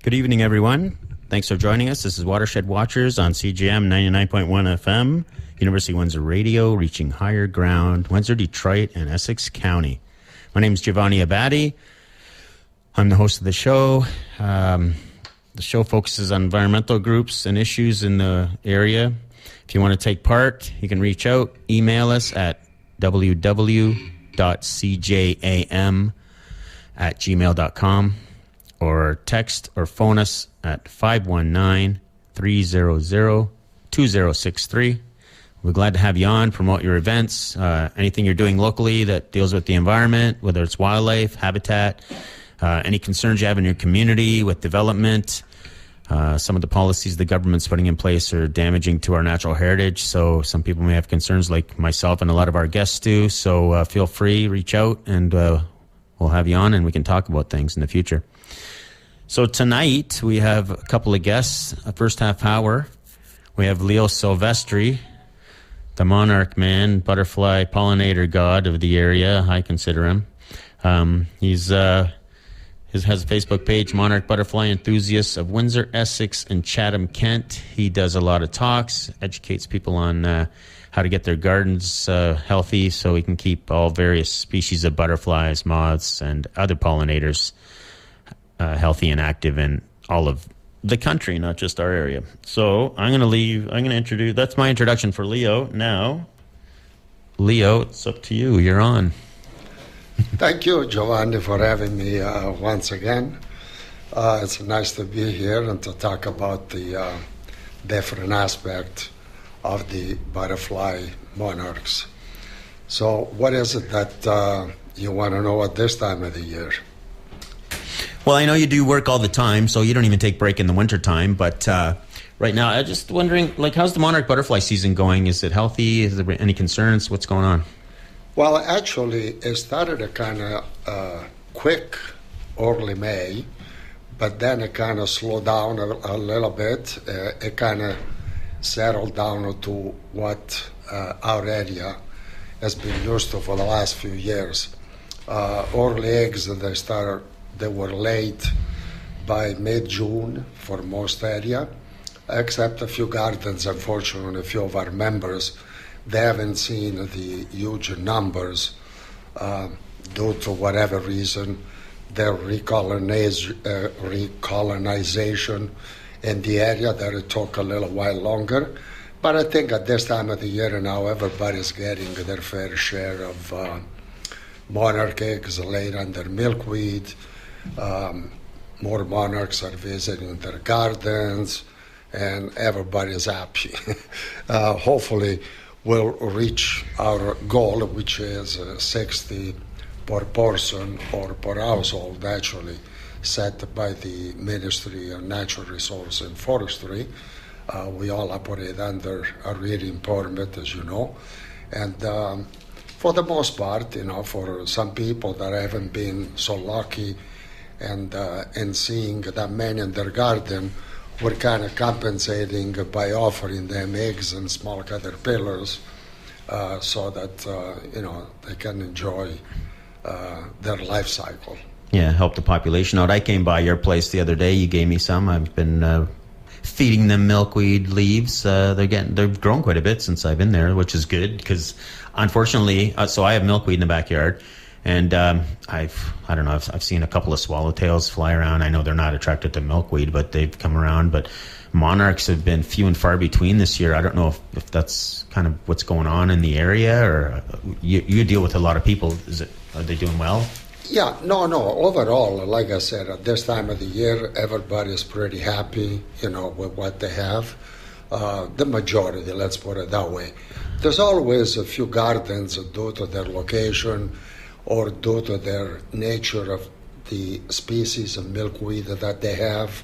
Good evening, everyone. Thanks for joining us. This is Watershed Watchers on CJAM 99.1 FM, University of Windsor Radio, reaching higher ground, Windsor, Detroit, and Essex County. My name is Giovanni Abadi. I'm the host of the show. The show focuses on environmental groups and issues in the area. If you want to take part, you can reach out, email us at www.cjam@gmail.com or text or phone us at 519-300-2063. We're glad to have you on, promote your events, anything you're doing locally that deals with the environment, whether it's wildlife, habitat, any concerns you have in your community with development. Some of the policies the government's putting in place are damaging to our natural heritage, so some people may have concerns like myself and a lot of our guests do. So feel free, reach out, and we'll have you on and we can talk about things in the future. So tonight we have a couple of guests. First half hour, we have Leo Silvestri, the Monarch man, butterfly pollinator god of the area, I consider him. He has a Facebook page, Monarch Butterfly Enthusiast of Windsor, Essex, and Chatham-Kent. He does a lot of talks, educates people on how to get their gardens healthy so we can keep all various species of butterflies, moths, and other pollinators healthy and active in all of the country, not just our area. So I'm going to introduce, that's my introduction for Leo. Now, Leo, it's up to you. You're on. Thank you, Giovanni, for having me once again. It's nice to be here and to talk about the different aspect of the butterfly monarchs. So what is it that you want to know at this time of the year? Well, I know you do work all the time, so you don't even take break in the wintertime, but right now, I'm just wondering, like, how's the monarch butterfly season going? Is it healthy? Is there any concerns? What's going on? Well, actually, it started a kind of quick early May, but then it kind of slowed down a little bit. It kind of settled down to what our area has been used to for the last few years. Early eggs, they were late by mid-June for most area, except a few gardens. Unfortunately, a few of our members, they haven't seen the huge numbers due to whatever reason, their recolonization in the area, that it took a little while longer. But I think at this time of the year now, everybody's getting their fair share of monarch eggs laid under milkweed. More monarchs are visiting their gardens, and everybody's happy. Hopefully, we'll reach our goal, which is 60 per person or per household, actually, set by the Ministry of Natural Resources and Forestry. We all operate under a reading permit, as you know. And for the most part, for some people that haven't been so lucky and seeing that many in their garden, we're kind of compensating by offering them eggs and small caterpillars so that, they can enjoy their life cycle. Yeah, help the population out. I came by your place the other day. You gave me some. I've been feeding them milkweed leaves. They've grown quite a bit since I've been there, which is good because, unfortunately, so I have milkweed in the backyard. And I've seen a couple of swallowtails fly around. I know they're not attracted to milkweed, but they've come around. But monarchs have been few and far between this year. I don't know if that's kind of what's going on in the area, or you deal with a lot of people. Are they doing well? Yeah, no. Overall, like I said, at this time of the year, everybody's pretty happy, with what they have. The majority, let's put it that way. There's always a few gardens due to their location or due to their nature of the species of milkweed that they have.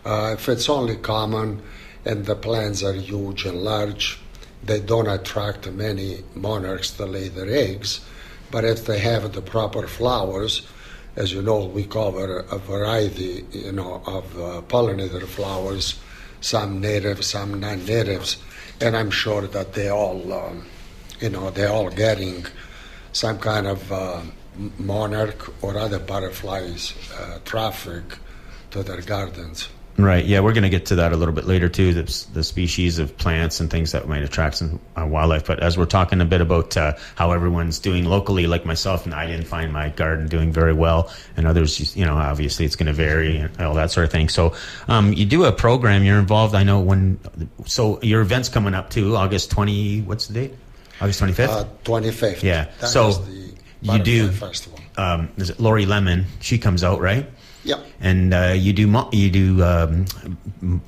If it's only common and the plants are huge and large, they don't attract many monarchs to lay their eggs. But if they have the proper flowers, as you know, we cover a variety, of pollinator flowers, some native, some non-natives, and I'm sure that they all, they're all getting some kind of monarch or other butterflies traffic to their gardens. Right. Yeah, we're going to get to that a little bit later too. The species of plants and things that might attract some wildlife. But as we're talking a bit about how everyone's doing locally, like myself, and I didn't find my garden doing very well, and others, obviously it's going to vary and all that sort of thing. So you do a program. You're involved. I know so your event's coming up too. August 20. What's the date? August 25th. 25th. Yeah. That so is the you do. Festival. Is it Lori Lemon? She comes out, right? Yeah. And you do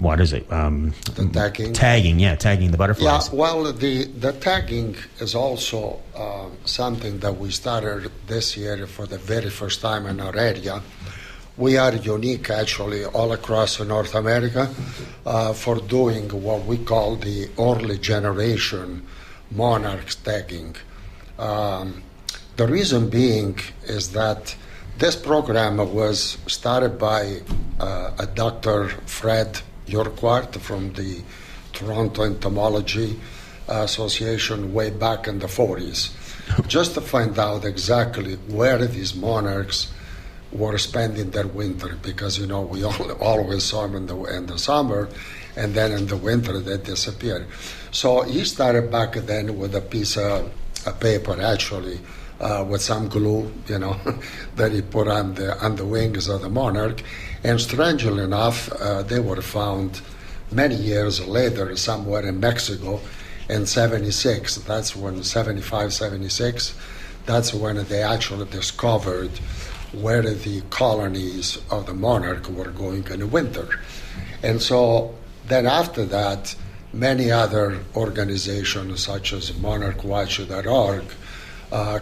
what is it? The tagging. Tagging, yeah, tagging the butterflies. Yeah, well, the tagging is also something that we started this year for the very first time in our area. We are unique, actually, all across North America for doing what we call the early generation Monarch tagging. The reason being is that this program was started by a Dr. Fred Urquhart from the Toronto Entomology Association way back in the 40s, just to find out exactly where these monarchs were spending their winter, because we always saw them in the summer, and then in the winter they disappeared. So he started back then with a piece of paper, actually, with some glue, that he put on the wings of the monarch. And strangely enough, they were found many years later somewhere in Mexico in 76. That's when 75, 76. That's when they actually discovered where the colonies of the monarch were going in the winter. And so then after that, many other organizations such as monarchwatch.org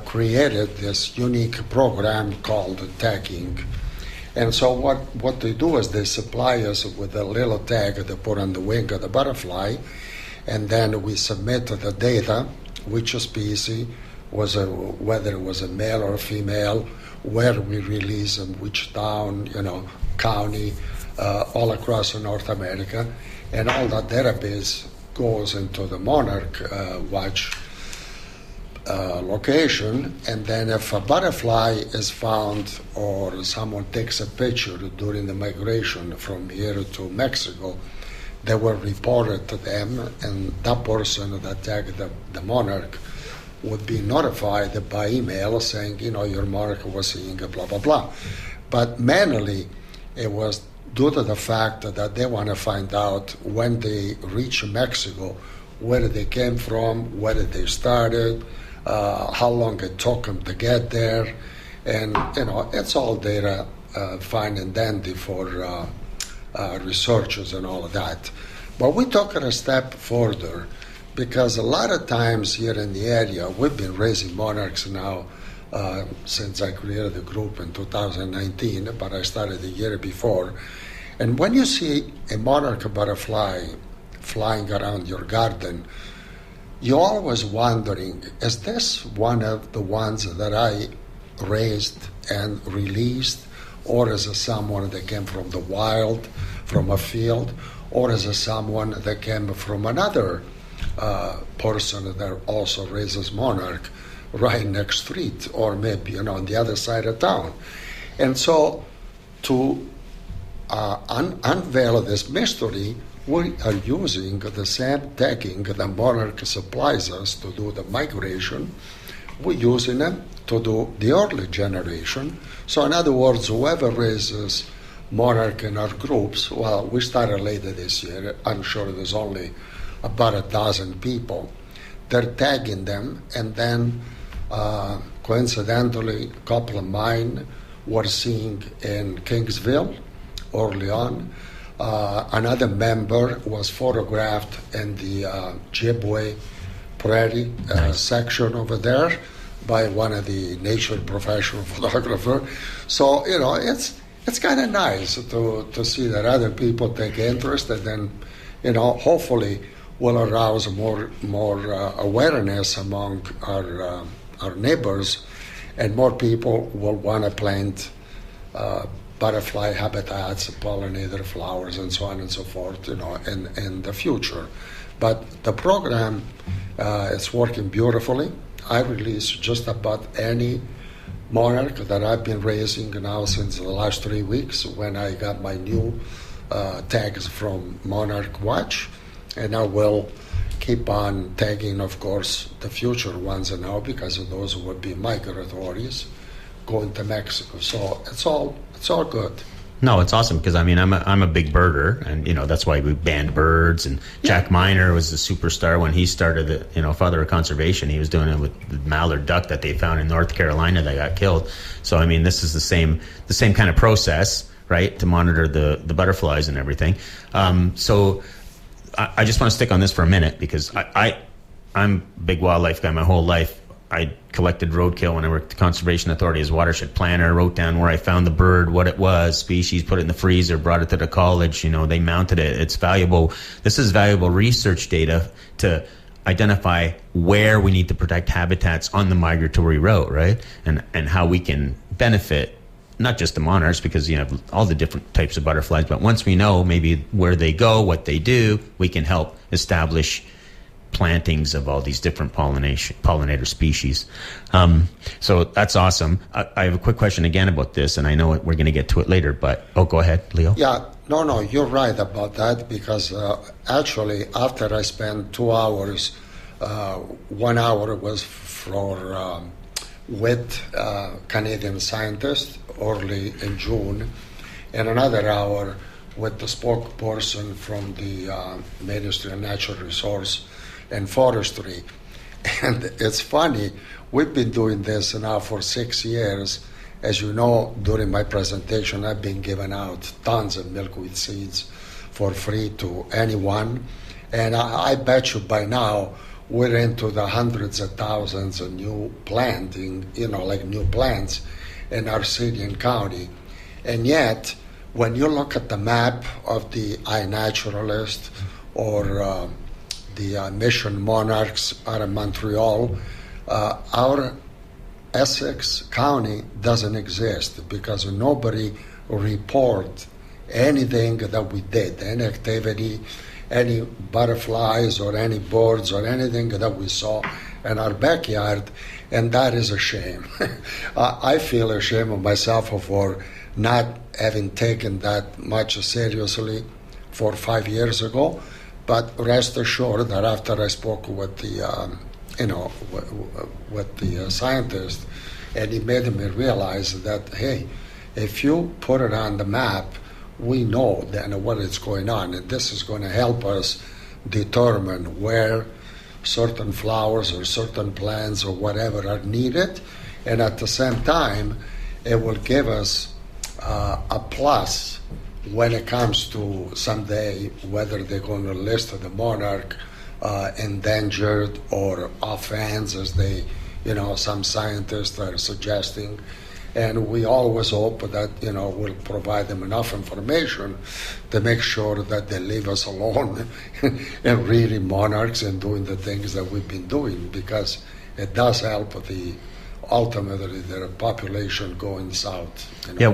created this unique program called tagging. And so what they do is they supply us with a little tag they put on the wing of the butterfly, and then we submit the data, which species, whether it was a male or a female, where we release them, which town, county, all across North America. And all that database goes into the Monarch Watch location, and then if a butterfly is found or someone takes a picture during the migration from here to Mexico, they will report it to them, and that person that tagged the monarch would be notified by email saying, your monarch was seeing blah, blah, blah. But mainly it was due to the fact that they want to find out when they reach Mexico, where they came from, where they started, how long it took them to get there, and it's all data fine and dandy for researchers and all of that. But we took it a step further, because a lot of times here in the area we've been raising monarchs now since I created the group in 2019, but I started the year before. And when you see a monarch butterfly flying around your garden, you're always wondering, is this one of the ones that I raised and released, or is it someone that came from the wild, from a field, or is it someone that came from another person that also raises monarch right next street, or maybe on the other side of town? And so to unveil this mystery, we are using the same tagging that Monarch supplies us to do the migration. We're using them to do the early generation. So in other words, whoever raises monarch in our groups, well, we started later this year. I'm sure there's only about a dozen people. They're tagging them, and then coincidentally, a couple of mine were seen in Kingsville early on. Another member was photographed in the Ojibwe Prairie section over there by one of the nature professional photographer. So, it's kind of nice to see that other people take interest, and then, hopefully will arouse more awareness among our neighbors, and more people will want to plant butterfly habitats, pollinator flowers, and so on and so forth, in the future. But the program is working beautifully. I release just about any monarch that I've been raising now since the last 3 weeks when I got my new tags from Monarch Watch, and I will keep on tagging, of course, the future ones now because those would be migratories going to Mexico. So it's all good. No, it's awesome because I'm a big birder, and that's why we banned birds. And Jack Miner was a superstar when he started the father of conservation. He was doing it with the mallard duck that they found in North Carolina that got killed. So this is the same kind of process, right, to monitor the butterflies and everything. So I just want to stick on this for a minute because I'm a big wildlife guy my whole life. I collected roadkill when I worked at the Conservation Authority as watershed planner, wrote down where I found the bird, what it was, species, put it in the freezer, brought it to the college, they mounted it. It's valuable. This is valuable research data to identify where we need to protect habitats on the migratory route, right? And how we can benefit not just the monarchs, because you have all the different types of butterflies, but once we know maybe where they go, what they do, we can help establish plantings of all these different pollinator species. So that's awesome. I have a quick question again about this, and I know we're going to get to it later, but go ahead, Leo. Yeah, no, you're right about that because actually after I spent 2 hours, 1 hour was for with Canadian scientists early in June, and another hour with the spokesperson from the Ministry of Natural Resource and Forestry. And it's funny, we've been doing this now for 6 years. As you know, during my presentation, I've been giving out tons of milkweed seeds for free to anyone. And I bet you by now we're into the hundreds of thousands of new planting, like new plants in our city and county. And yet, when you look at the map of the iNaturalist or the Mission Monarchs out of Montreal, our Essex County doesn't exist because nobody report anything that we did, any activity, any butterflies or any birds or anything that we saw in our backyard, and that is a shame. I feel ashamed of myself for not having taken that much seriously 4 or 5 years ago. But rest assured that after I spoke with the, with the scientist, and he made me realize that, hey, if you put it on the map, we know then what is going on, and this is going to help us determine where certain flowers or certain plants or whatever are needed, and at the same time, it will give us a plus when it comes to someday whether they're going to list the monarch endangered or off hands, as they, some scientists are suggesting. And we always hope that, we'll provide them enough information to make sure that they leave us alone and really monarchs and doing the things that we've been doing, because it does help ultimately their population going south. Yeah,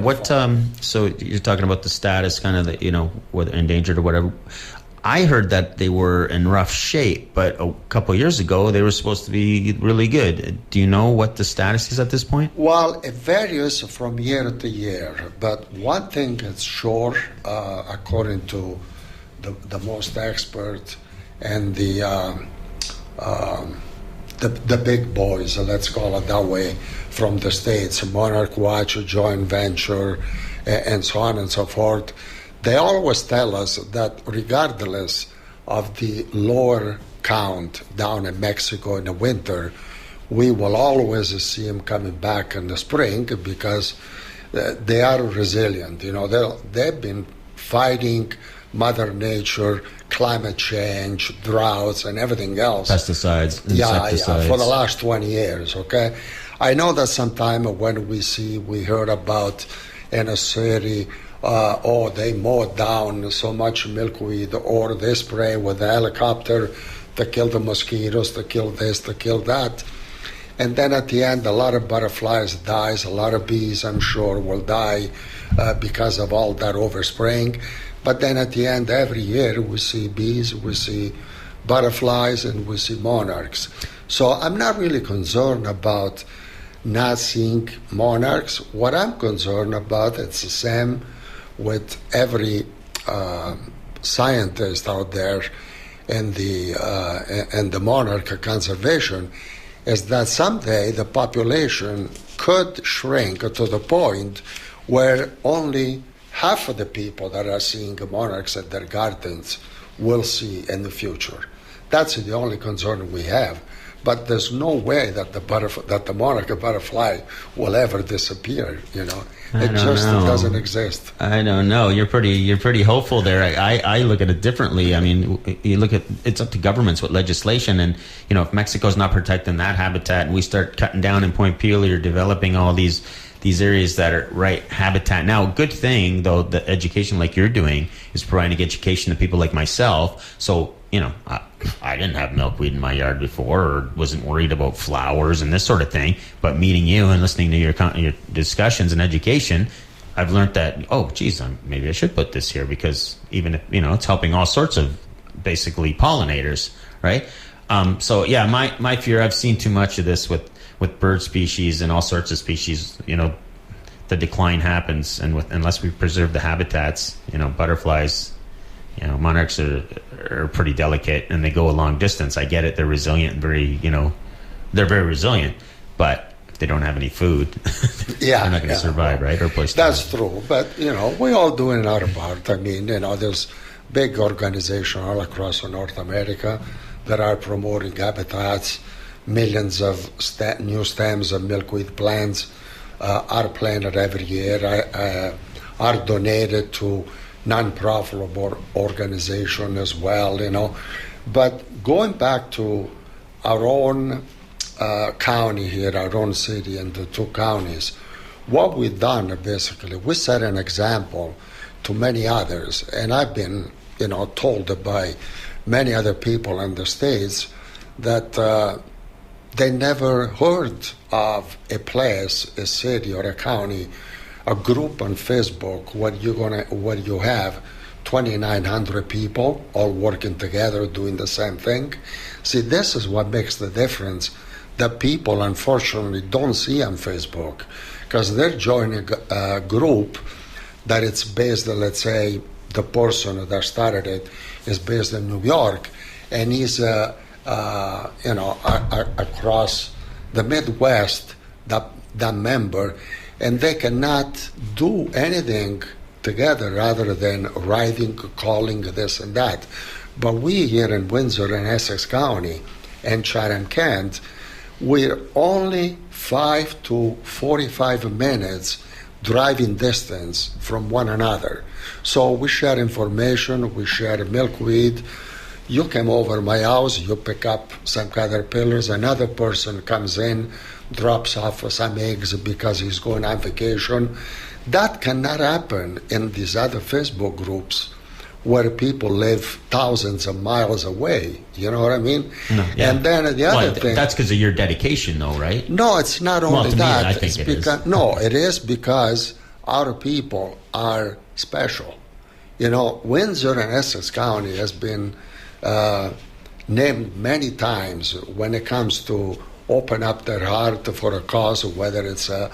so you're talking about the status, kind of whether endangered or whatever. I heard that they were in rough shape, but a couple of years ago they were supposed to be really good. Do you know what the status is at this point? Well, it varies from year to year, but one thing is sure, according to the most expert and the big boys, let's call it that way, from the States, Monarch Watch, joint venture, and so on and so forth, they always tell us that regardless of the lower count down in Mexico in the winter, we will always see them coming back in the spring because they are resilient. They've been fighting Mother Nature, climate change, droughts, and everything else. Pesticides, insecticides. Yeah, for the last 20 years, okay? I know that sometime when we heard about in a city, they mowed down so much milkweed, or they spray with a helicopter to kill the mosquitoes, to kill this, to kill that. And then at the end, a lot of butterflies dies, a lot of bees, I'm sure, will die because of all that overspraying. But then at the end, every year, we see bees, we see butterflies, and we see monarchs. So I'm not really concerned about not seeing monarchs. What I'm concerned about, it's the same with every scientist out there in the monarch conservation, is that someday the population could shrink to the point where only half of the people that are seeing monarchs at their gardens will see in the future. That's the only concern we have. But there's no way that the monarch butterfly will ever disappear. It just doesn't exist. I don't know. You're pretty hopeful there. I look at it differently. I mean, you look at it's up to governments with legislation, and if Mexico's not protecting that habitat, and we start cutting down in Point Pelee or developing all these areas that are right habitat. Now, good thing though, the education like you're doing is providing education to people like myself. So I didn't have milkweed in my yard before, or wasn't worried about flowers and this sort of thing. But meeting you and listening to your discussions and education, I've learned that, oh, geez, maybe I should put this here, because even if, it's helping all sorts of basically pollinators, right? So yeah, my fear, I've seen too much of this with bird species and all sorts of species. The decline happens, and unless we preserve the habitats, butterflies. Monarchs are pretty delicate, and they go a long distance. I get it; they're resilient, and they're very resilient. But if they don't have any food, they're not going to survive, right? Or place. That's true. But we're all doing our part. I mean, there's big organizations all across North America that are promoting habitats. Millions of new stems of milkweed plants are planted every year. Are donated to non-profitable organization as well, But going back to our own county here, our own city and the two counties, what we've done basically, we set an example to many others. And I've been, told by many other people in the States that they never heard of a place, a city or a county, a group on Facebook where you have 2,900 people all working together doing the same thing. See, this is what makes the difference that people unfortunately don't see on Facebook, because they're joining a group that it's based, let's say, the person that started it is based in New York, and he's across the Midwest, that member. And they cannot do anything together rather than writing, calling, this and that. But we here in Windsor and Essex County and Chatham-Kent, we're only 5 to 45 minutes driving distance from one another. So we share information, we share milkweed. You come over my house, you pick up some caterpillars, another person comes in, drops off some eggs because he's going on vacation. That cannot happen in these other Facebook groups where people live thousands of miles away. You know what I mean? No, yeah. And then the other thing... That's because of your dedication, though, right? No, it's not only that. I think it is. No, it is because our people are special. Windsor and Essex County has been named many times when it comes to open up their heart for a cause, whether it's a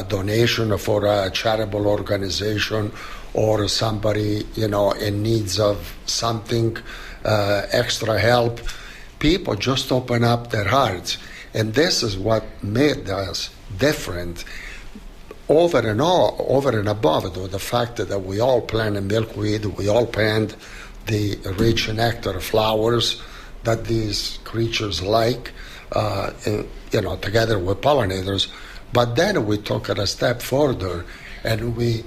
donation for a charitable organization or somebody, in needs of something, extra help. People just open up their hearts. And this is what made us different over and above the fact that we all plant milkweed, we all plant the rich nectar flowers that these creatures like, together with pollinators. But then we took it a step further, and we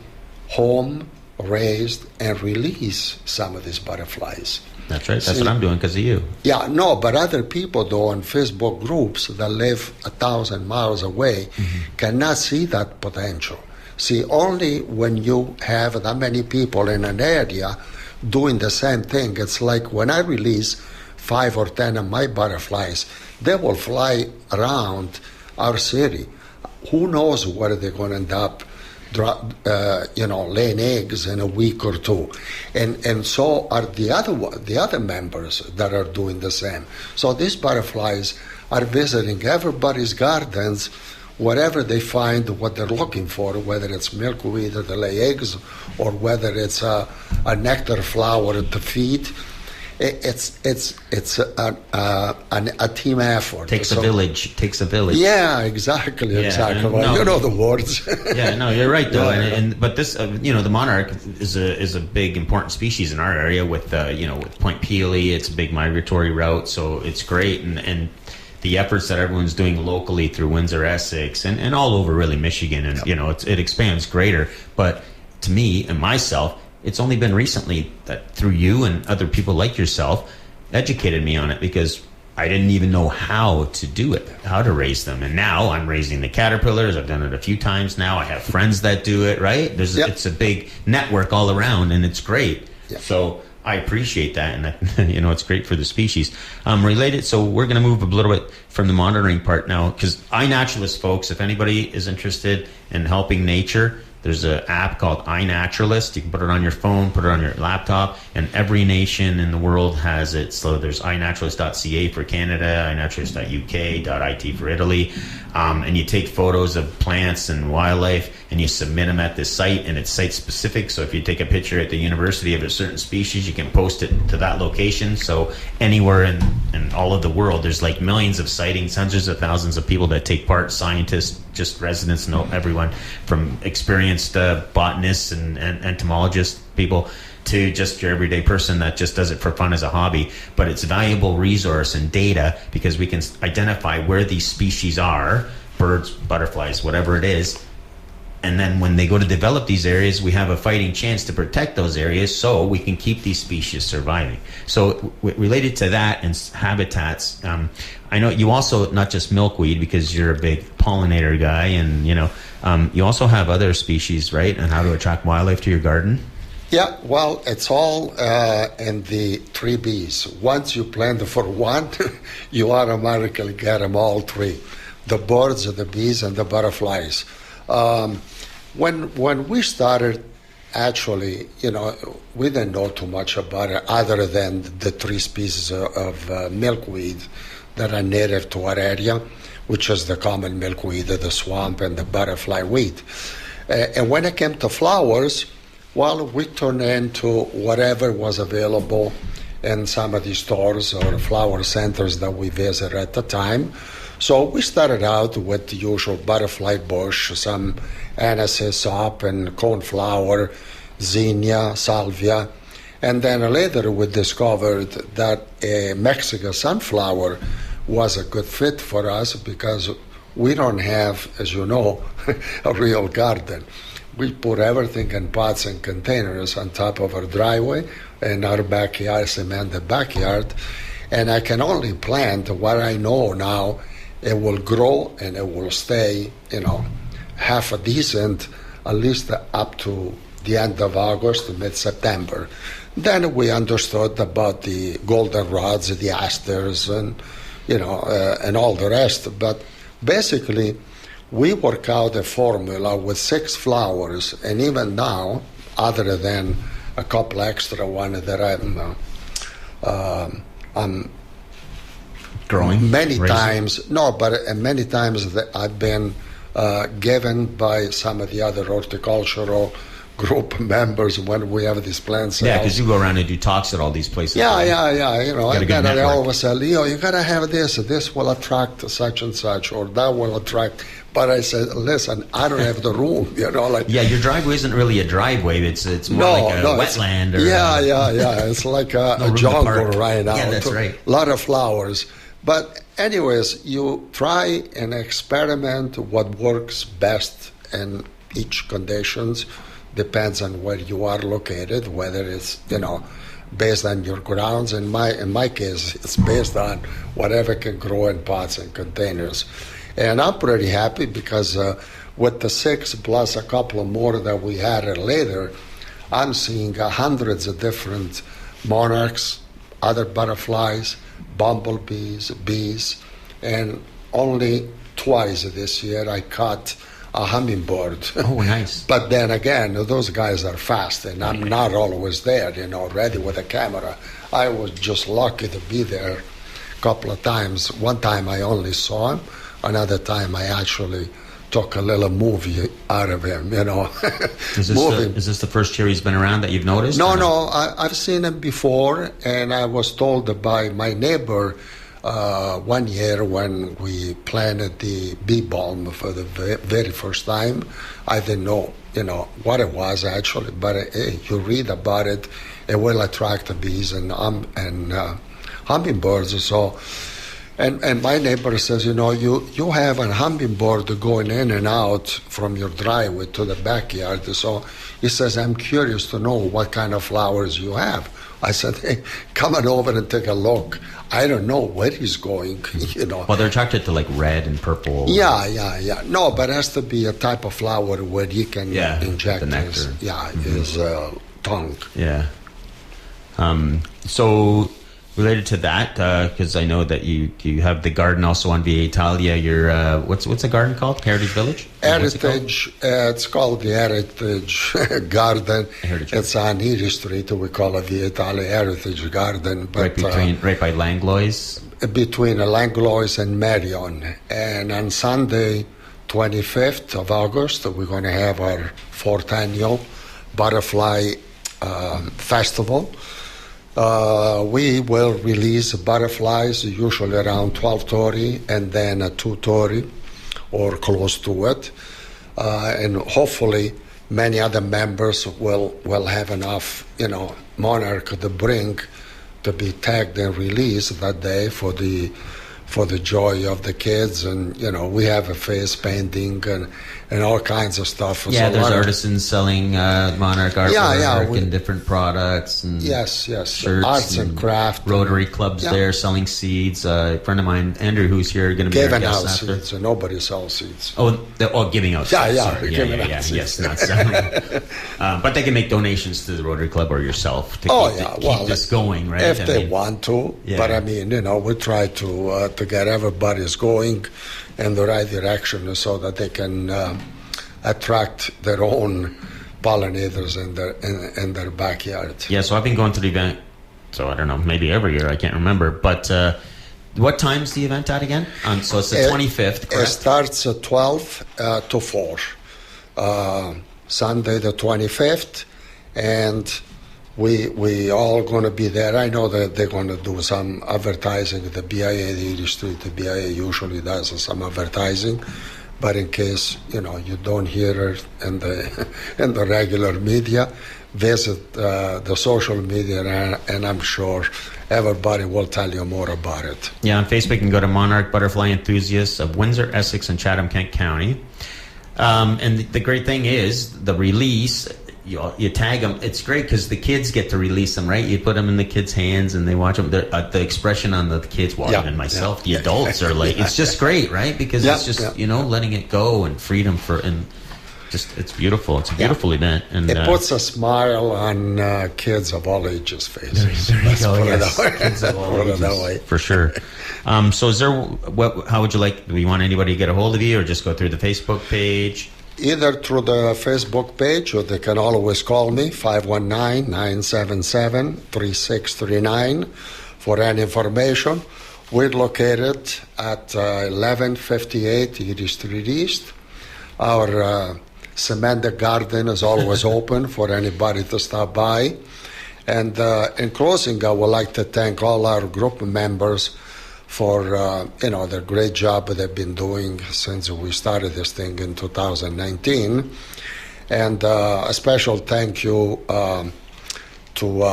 home, raised, and release some of these butterflies. That's right. That's what I'm doing because of you. Yeah, no, but other people, though, on Facebook groups that live 1,000 miles away cannot see that potential. See, only when you have that many people in an area doing the same thing, it's like when I release 5 or 10 of my butterflies, they will fly around our city. Who knows where they're going to end up, laying eggs in a week or two. And so are the other members that are doing the same. So these butterflies are visiting everybody's gardens whatever they find what they're looking for, whether it's milkweed to lay eggs or whether it's a nectar flower to feed. It's a team effort. Takes a village. Takes a village. Yeah, exactly. Well, you know the words. Yeah, no, you're right though. But this, the monarch is a big important species in our area with with Point Peely. It's a big migratory route, so it's great. And the efforts that everyone's doing locally through Windsor, Essex, and all over really Michigan, and it expands greater. But to me and myself, it's only been recently that through you and other people like yourself educated me on it, because I didn't even know how to do it, how to raise them. And now I'm raising the caterpillars. I've done it a few times now. I have friends that do it, right? It's a big network all around, and it's great. Yep. So I appreciate that, and that, it's great for the species. Related, so we're going to move a little bit from the monitoring part now, because iNaturalist, folks, if anybody is interested in helping nature, there's an app called iNaturalist. You can put it on your phone, put it on your laptop, and every nation in the world has it. So there's iNaturalist.ca for Canada, iNaturalist.uk.it for Italy. And you take photos of plants and wildlife, and you submit them at this site, and it's site specific. So if you take a picture at the university of a certain species, you can post it to that location. So anywhere in all of the world, there's like millions of sightings, hundreds of thousands of people that take part, scientists, just residents, everyone from experienced botanists and entomologists, people, to just your everyday person that just does it for fun as a hobby. But it's a valuable resource and data, because we can identify where these species are, birds, butterflies, whatever it is. And then when they go to develop these areas, we have a fighting chance to protect those areas so we can keep these species surviving. So related to that and habitats, I know you also, not just milkweed, because you're a big pollinator guy, and you also have other species, right? And how to attract wildlife to your garden? Yeah, well, it's all in the 3 Bs. Once you plant for one, you automatically get them all 3. The birds, the bees, and the butterflies. When we started, actually, we didn't know too much about it other than the 3 species of milkweed that are native to our area, which is the common milkweed, the swamp, and the butterfly weed. And when it came to flowers, well, we turned into whatever was available in some of these stores or flower centers that we visited at the time. So we started out with the usual butterfly bush, some anise, hop, and coneflower, zinnia, salvia. And then later we discovered that a Mexican sunflower was a good fit for us, because we don't have, as you know, a real garden. We put everything in pots and containers on top of our driveway and our backyard, cemented backyard. And I can only plant what I know now. It will grow and it will stay, half a decent, at least up to the end of August, mid-September. Then we understood about the goldenrods, the asters, and and all the rest. But basically, we work out a formula with 6 flowers, and even now, other than a couple extra ones that I'm growing many times that I've been given by some of the other horticultural group members when we have these plants. Yeah, because you go around and do talks at all these places. Yeah. And then they always say, Leo, you got to have this. This will attract such and such, or that will attract. But I said, listen, I don't have the room. Yeah, your driveway isn't really a driveway. It's more like a wetland. Yeah. It's like a jungle right now. Yeah, that's right. A lot of flowers. But anyways, you try and experiment what works best in each conditions. Depends on where you are located, whether it's, based on your grounds. In my case, it's based on whatever can grow in pots and containers. And I'm pretty happy because with the 6 plus a couple more that we had later, I'm seeing hundreds of different monarchs, other butterflies, bumblebees, bees, and only twice this year I caught a hummingbird. Oh, nice. But then again, those guys are fast, and I'm not always there, ready with a camera. I was just lucky to be there a couple of times. One time I only saw him, another time I actually took a little movie out of him, Is this the first year he's been around that you've noticed? No, I've seen him before, and I was told by my neighbor one year when we planted the bee balm for the very first time. I didn't know, what it was actually, but hey, you read about it, it will attract the bees and hummingbirds. So, and my neighbor says, you have a hummingbird going in and out from your driveway to the backyard. So he says, I'm curious to know what kind of flowers you have. I said, hey, come on over and take a look. I don't know where he's going, Well, they're attracted to like red and purple. Yeah. No, but it has to be a type of flower where he can inject the nectar. his tongue. Yeah. So related to that, because I know that you have the garden also on Via Italia. Your what's the garden called? Heritage Village? Heritage. It's called the Heritage Garden. It's on Erie Street. We call it Via Italia Heritage Garden. But, right by Langlois? Between Langlois and Marion. And on Sunday, 25th of August, we're going to have our fourth annual Butterfly Festival. We will release butterflies usually around 12:30 and then at 2:30 or close to it. And hopefully many other members will have enough, Monarch to bring to be tagged and released that day for the joy of the kids. And, we have a face painting and all kinds of stuff. Yeah, so there's artisans selling Monarch artwork and different products. And yes. Shirts arts and craft. Rotary clubs there selling seeds. A friend of mine, Andrew, who's here, going to be our guest after. Giving out seeds. Nobody sells seeds. Giving out seeds. Yes, not selling. But they can make donations to the Rotary Club or yourself to keep this going, right? If they want to. Yeah. But we try to get everybody's going in the right direction so that they can attract their own pollinators in their backyard. Yeah, so I've been going to the event, so I don't know, maybe every year, I can't remember. But what time's the event at again? So it's the 25th, correct? It starts at 12 to 4. Sunday the 25th, and we all going to be there. I know that they're going to do some advertising. The BIA, the Erie Street, the BIA usually does some advertising. But in case, you don't hear it in the regular media, visit the social media, and I'm sure everybody will tell you more about it. Yeah, on Facebook you can go to Monarch Butterfly Enthusiasts of Windsor, Essex, and Chatham-Kent County. And the great thing is the release. You tag them. It's great because the kids get to release them, right? You put them in the kids' hands and they watch them. The expression on the kids, and myself, the adults are like, it's just great, right? Because it's just letting it go and freedom it's beautiful. It's a beautiful event, and it puts a smile on kids of all ages' faces. There you go. Yes, kids of all ages, for sure. So, is there? How would you like? Do you want anybody to get a hold of you, or just go through the Facebook page? Either through the Facebook page, or they can always call me, 519-977-3639, for any information. We're located at 1158 Erie Street East. Our cemented garden is always open for anybody to stop by. And in closing, I would like to thank all our group members for the great job they've been doing since we started this thing in 2019. And a special thank you to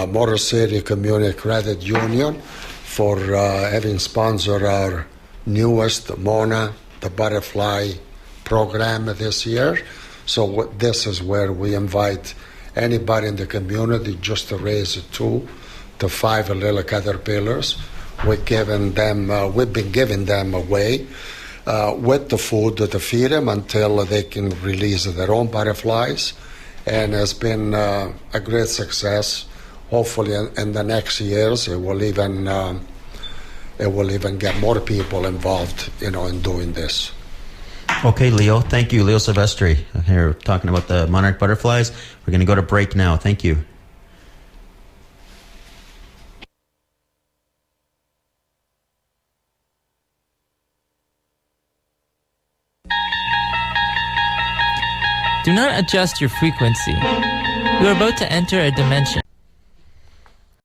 Motor City Community Credit Union for having sponsored our newest MONA, the Butterfly program this year. So this is where we invite anybody in the community just to raise 2 to 5 little caterpillars. We've been giving them away with the food to feed them until they can release their own butterflies, and it's been a great success. Hopefully, in the next years, it will even get more people involved, in doing this. Okay, Leo. Thank you, Leo Silvestri. Here talking about the Monarch butterflies. We're going to go to break now. Thank you. not adjust your frequency. You are about to enter a dimension